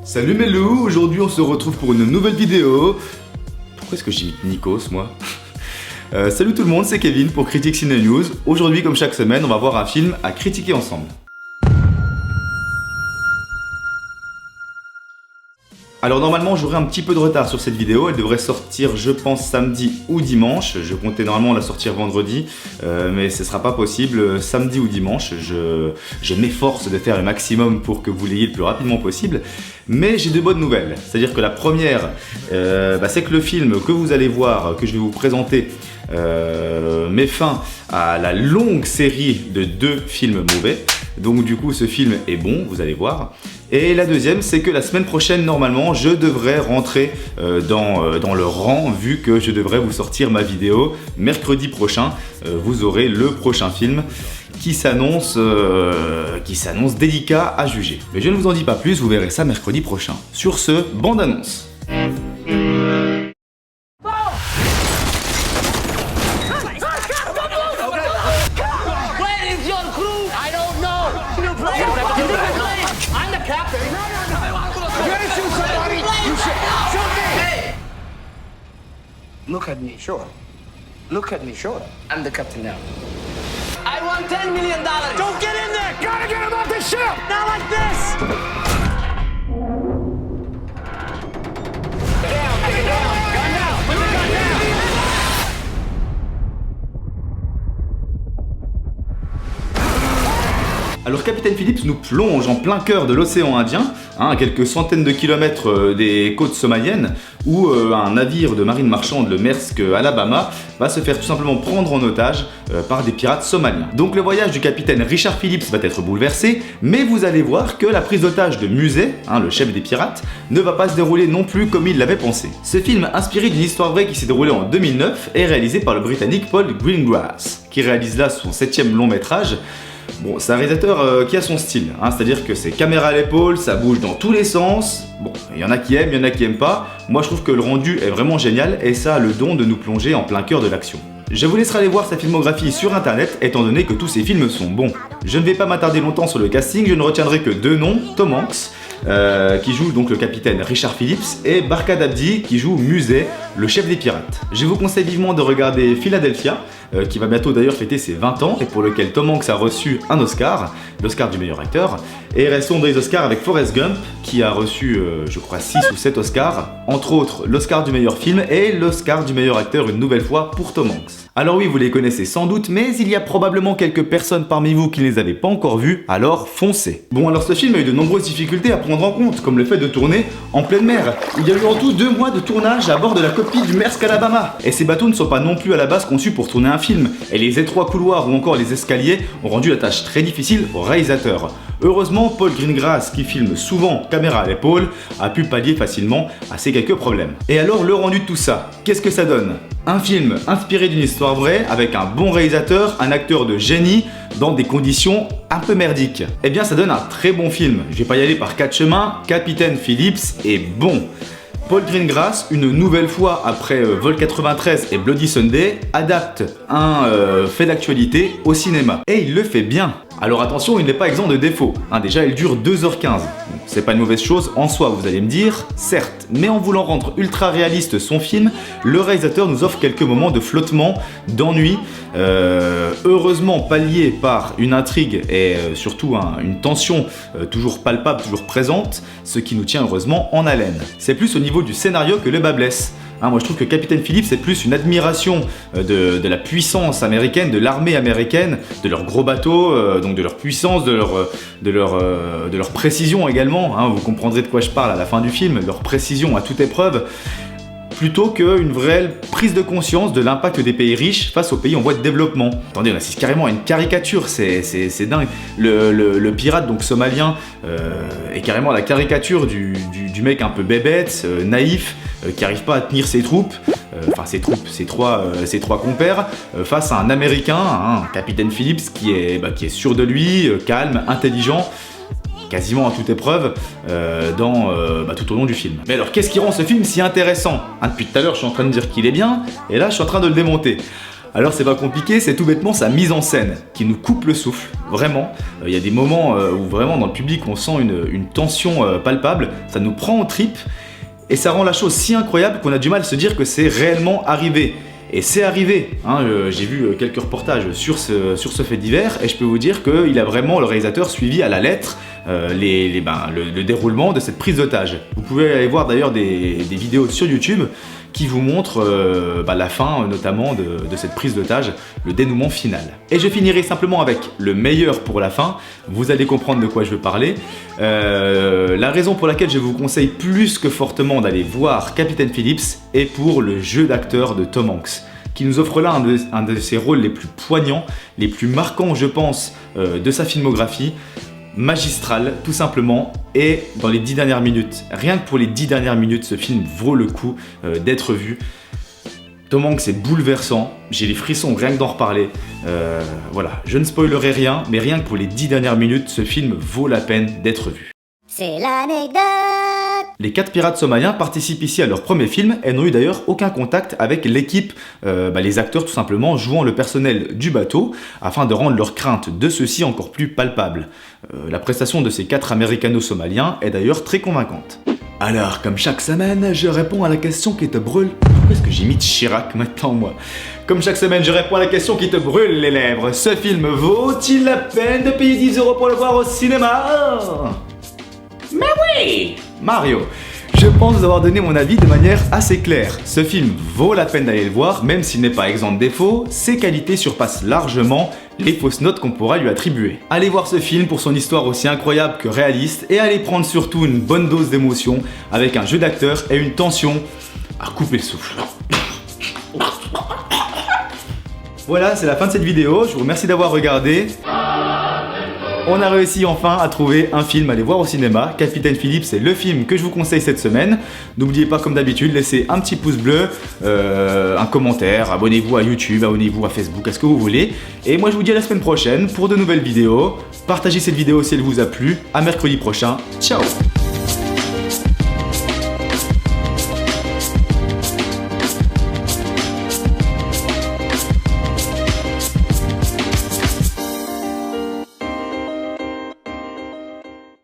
Salut mes loups, aujourd'hui on se retrouve pour une nouvelle vidéo. Pourquoi est-ce que j'imite Nikos moi? Salut tout le monde, c'est Kevin pour Critique Ciné News. Aujourd'hui comme chaque semaine on va voir un film à critiquer ensemble. Alors normalement j'aurai un petit peu de retard sur cette vidéo, elle devrait sortir je pense samedi ou dimanche. Je comptais normalement la sortir vendredi, mais ce sera pas possible samedi ou dimanche. Je m'efforce de faire le maximum pour que vous l'ayez le plus rapidement possible. Mais j'ai de bonnes nouvelles, c'est-à-dire que la première, c'est que le film que vous allez voir, que je vais vous présenter, met fin à la longue série de 2 films mauvais. Donc du coup ce film est bon, vous allez voir. Et la deuxième, c'est que la semaine prochaine, normalement, je devrais rentrer dans le rang, vu que je devrais vous sortir ma vidéo mercredi prochain. Vous aurez le prochain film qui s'annonce délicat à juger. Mais je ne vous en dis pas plus, vous verrez ça mercredi prochain. Sur ce, bande annonce. Look at me, sure. Look at me, sure. I'm the captain now. I want $10 million. Don't get in there. Gotta get him off the ship. Not like this. Down, get down. Gun down. Put the gun down. Alors Capitaine Phillips nous plonge en plein cœur de l'océan Indien, à quelques centaines de kilomètres des côtes somaliennes, où un navire de marine marchande, le Maersk Alabama, va se faire tout simplement prendre en otage par des pirates somaliens. Donc le voyage du capitaine Richard Phillips va être bouleversé, mais vous allez voir que la prise d'otage de Musée, le chef des pirates, ne va pas se dérouler non plus comme il l'avait pensé. Ce film, inspiré d'une histoire vraie qui s'est déroulée en 2009, est réalisé par le Britannique Paul Greengrass, qui réalise là son 7e long métrage. Bon, c'est un réalisateur qui a son style, c'est-à-dire que c'est caméra à l'épaule, ça bouge dans tous les sens. Bon, il y en a qui aiment, il y en a qui aiment pas. Moi je trouve que le rendu est vraiment génial et ça a le don de nous plonger en plein cœur de l'action. Je vous laisserai aller voir sa filmographie sur internet étant donné que tous ses films sont bons. Je ne vais pas m'attarder longtemps sur le casting, je ne retiendrai que 2 noms, Tom Hanks, qui joue donc le capitaine Richard Phillips, et Barkhad Abdi qui joue Musée, le chef des pirates. Je vous conseille vivement de regarder Philadelphia, qui va bientôt d'ailleurs fêter ses 20 ans et pour lequel Tom Hanks a reçu un Oscar, l'Oscar du meilleur acteur. Et restons dans les Oscars avec Forrest Gump qui a reçu je crois 6 ou 7 Oscars, entre autres l'Oscar du meilleur film et l'Oscar du meilleur acteur une nouvelle fois pour Tom Hanks. Alors oui, vous les connaissez sans doute, mais il y a probablement quelques personnes parmi vous qui ne les avaient pas encore vus, alors foncez. Bon, alors ce film a eu de nombreuses difficultés à prendre en compte, comme le fait de tourner en pleine mer. Il y a eu en tout 2 mois de tournage à bord de la coquille du Maersk Alabama. Et ces bateaux ne sont pas non plus à la base conçus pour tourner un film, et les étroits couloirs ou encore les escaliers ont rendu la tâche très difficile au réalisateur. Heureusement, Paul Greengrass, qui filme souvent caméra à l'épaule, a pu pallier facilement à ces quelques problèmes. Et alors, le rendu de tout ça, qu'est-ce que ça donne? Un film inspiré d'une histoire vraie, avec un bon réalisateur, un acteur de génie, dans des conditions un peu merdiques. Eh bien, ça donne un très bon film. Je vais pas y aller par 4 chemins, Capitaine Phillips est bon. Paul Greengrass, une nouvelle fois après Vol 93 et Bloody Sunday, adapte un fait d'actualité au cinéma. Et il le fait bien. Alors attention, il n'est pas exempt de défauts. Déjà, il dure 2h15. C'est pas une mauvaise chose en soi, vous allez me dire, certes. Mais en voulant rendre ultra réaliste son film, le réalisateur nous offre quelques moments de flottement, d'ennui, heureusement palliés par une intrigue et surtout une tension toujours palpable, toujours présente, ce qui nous tient heureusement en haleine. C'est plus au niveau du scénario que le bas blesse. Moi je trouve que Capitaine Phillips c'est plus une admiration de la puissance américaine, de l'armée américaine, de leurs gros bateaux, donc de leur puissance, de leur précision également, vous comprendrez de quoi je parle à la fin du film, leur précision à toute épreuve, plutôt qu'une vraie prise de conscience de l'impact des pays riches face aux pays en voie de développement. Attendez, on assiste carrément à une caricature, c'est dingue. Le pirate donc somalien est carrément la caricature du mec un peu bébête, naïf, qui arrive pas à tenir ses troupes, ses trois compères, face à un Américain, Capitaine Phillips, qui est sûr de lui, calme, intelligent, quasiment à toute épreuve tout au long du film. Mais alors qu'est-ce qui rend ce film si intéressant ? Depuis tout à l'heure je suis en train de dire qu'il est bien, et là je suis en train de le démonter. Alors c'est pas compliqué, c'est tout bêtement sa mise en scène qui nous coupe le souffle, vraiment. Il y a des moments où vraiment dans le public on sent une tension palpable, ça nous prend aux tripes et ça rend la chose si incroyable qu'on a du mal à se dire que c'est réellement arrivé. Et c'est arrivé, hein, j'ai vu quelques reportages sur ce fait divers et je peux vous dire qu'il a vraiment, le réalisateur, suivi à la lettre le déroulement de cette prise d'otage. Vous pouvez aller voir d'ailleurs des vidéos sur YouTube qui vous montrent la fin notamment de cette prise d'otage, le dénouement final. Et je finirai simplement avec le meilleur pour la fin, vous allez comprendre de quoi je veux parler. La raison pour laquelle je vous conseille plus que fortement d'aller voir Captain Phillips est pour le jeu d'acteur de Tom Hanks, qui nous offre là un de ses rôles les plus poignants, les plus marquants je pense de sa filmographie, magistral tout simplement, et dans les 10 dernières minutes, rien que pour les 10 dernières minutes, ce film vaut le coup d'être vu. Tom Hanks est bouleversant, j'ai les frissons rien que d'en reparler. Voilà, je ne spoilerai rien, mais rien que pour les 10 dernières minutes, ce film vaut la peine d'être vu. C'est l'anecdote. Les 4 pirates somaliens participent ici à leur premier film et n'ont eu d'ailleurs aucun contact avec l'équipe, les acteurs tout simplement jouant le personnel du bateau, afin de rendre leur crainte de ceux-ci encore plus palpable. La prestation de ces 4 américano-somaliens est d'ailleurs très convaincante. Alors, comme chaque semaine, je réponds à la question qui te brûle... Pourquoi est-ce que j'imite Chirac maintenant, moi? Comme chaque semaine, je réponds à la question qui te brûle les lèvres. Ce film vaut-il la peine de payer 10 € pour le voir au cinéma? Mais oui! Mario, je pense vous avoir donné mon avis de manière assez claire. Ce film vaut la peine d'aller le voir, même s'il n'est pas exempt de défauts, ses qualités surpassent largement les fausses notes qu'on pourra lui attribuer. Allez voir ce film pour son histoire aussi incroyable que réaliste et allez prendre surtout une bonne dose d'émotion avec un jeu d'acteur et une tension à couper le souffle. Voilà, c'est la fin de cette vidéo, je vous remercie d'avoir regardé. On a réussi enfin à trouver un film à aller voir au cinéma. Captain Phillips, c'est le film que je vous conseille cette semaine. N'oubliez pas, comme d'habitude, laissez un petit pouce bleu, un commentaire, abonnez-vous à YouTube, abonnez-vous à Facebook, à ce que vous voulez. Et moi je vous dis à la semaine prochaine pour de nouvelles vidéos. Partagez cette vidéo si elle vous a plu. À mercredi prochain. Ciao!